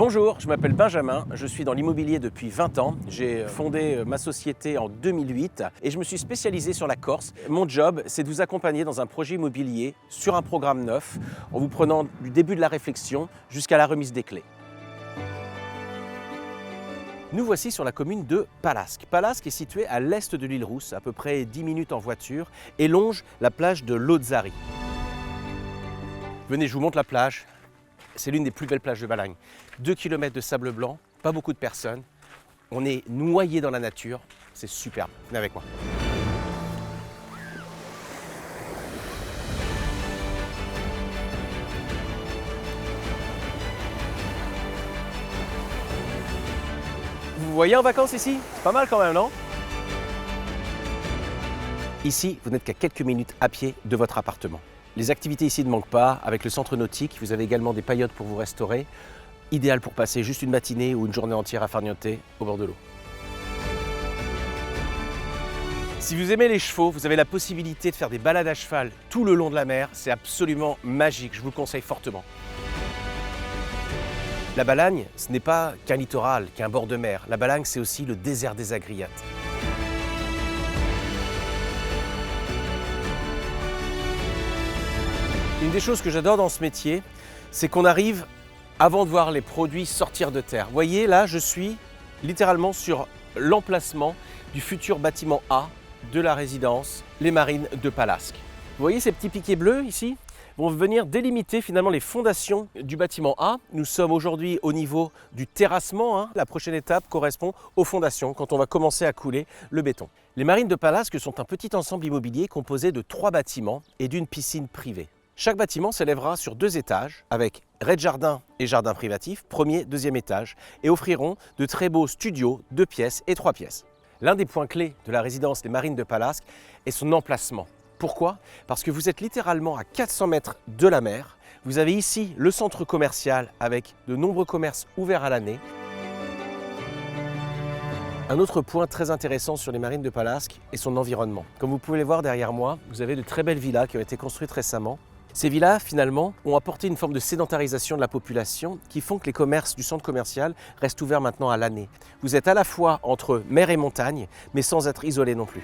Bonjour, je m'appelle Benjamin, je suis dans l'immobilier depuis 20 ans. J'ai fondé ma société en 2008 et je me suis spécialisé sur la Corse. Mon job, c'est de vous accompagner dans un projet immobilier sur un programme neuf en vous prenant du début de la réflexion jusqu'à la remise des clés. Nous voici sur la commune de Palasque. Palasque est située à l'est de l'île Rousse, à peu près 10 minutes en voiture, et longe la plage de Lozari. Venez, je vous montre la plage. C'est l'une des plus belles plages de Balagne. 2 km de sable blanc, pas beaucoup de personnes. On est noyé dans la nature, c'est superbe. Venez avec moi. Vous voyez en vacances ici? C'est pas mal quand même, non? Ici, vous n'êtes qu'à quelques minutes à pied de votre appartement. Les activités ici ne manquent pas. Avec le centre nautique, vous avez également des paillotes pour vous restaurer. Idéal pour passer juste une matinée ou une journée entière à farnienter au bord de l'eau. Si vous aimez les chevaux, vous avez la possibilité de faire des balades à cheval tout le long de la mer. C'est absolument magique, je vous le conseille fortement. La Balagne, ce n'est pas qu'un littoral, qu'un bord de mer. La Balagne, c'est aussi le désert des Agriates. Une des choses que j'adore dans ce métier, c'est qu'on arrive avant de voir les produits sortir de terre. Vous voyez, là, je suis littéralement sur l'emplacement du futur bâtiment A de la résidence Les Marines de Palasque. Vous voyez ces petits piquets bleus ici vont venir délimiter finalement les fondations du bâtiment A. Nous sommes aujourd'hui au niveau du terrassement. La prochaine étape correspond aux fondations quand on va commencer à couler le béton. Les Marines de Palasque sont un petit ensemble immobilier composé de 3 bâtiments et d'une piscine privée. Chaque bâtiment s'élèvera sur 2 étages avec rez-de-jardin et jardin privatif, premier, deuxième étage, et offriront de très beaux studios, 2 pièces et 3 pièces. L'un des points clés de la résidence Les Marines de Palasque est son emplacement. Pourquoi? Parce que vous êtes littéralement à 400 mètres de la mer. Vous avez ici le centre commercial avec de nombreux commerces ouverts à l'année. Un autre point très intéressant sur les Marines de Palasque est son environnement. Comme vous pouvez le voir derrière moi, vous avez de très belles villas qui ont été construites récemment. Ces villas, finalement, ont apporté une forme de sédentarisation de la population qui font que les commerces du centre commercial restent ouverts maintenant à l'année. Vous êtes à la fois entre mer et montagne, mais sans être isolé non plus.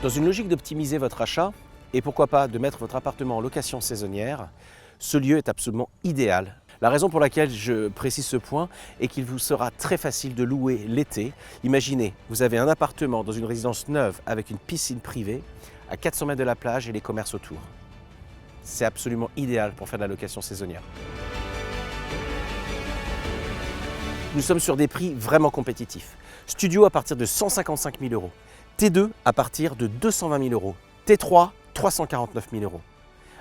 Dans une logique d'optimiser votre achat, et pourquoi pas de mettre votre appartement en location saisonnière, ce lieu est absolument idéal. La raison pour laquelle je précise ce point est qu'il vous sera très facile de louer l'été. Imaginez, vous avez un appartement dans une résidence neuve avec une piscine privée, à 400 mètres de la plage et les commerces autour. C'est absolument idéal pour faire de la location saisonnière. Nous sommes sur des prix vraiment compétitifs. Studio à partir de 155 000 euros, T2 à partir de 220 000 euros, T3 349 000 euros.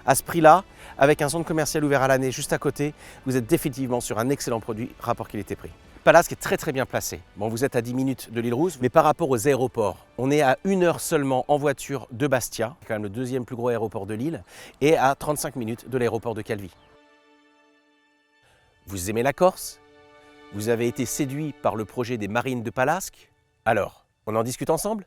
À ce prix-là, avec un centre commercial ouvert à l'année juste à côté, vous êtes définitivement sur un excellent produit rapport qualité-prix. Palasque est très bien placé. Bon, vous êtes à 10 minutes de l'île Rousse, mais par rapport aux aéroports, on est à 1 heure seulement en voiture de Bastia, quand même le 2e plus gros aéroport de l'île, et à 35 minutes de l'aéroport de Calvi. Vous aimez la Corse? Vous avez été séduit par le projet des Marines de Palasque? Alors, on en discute ensemble?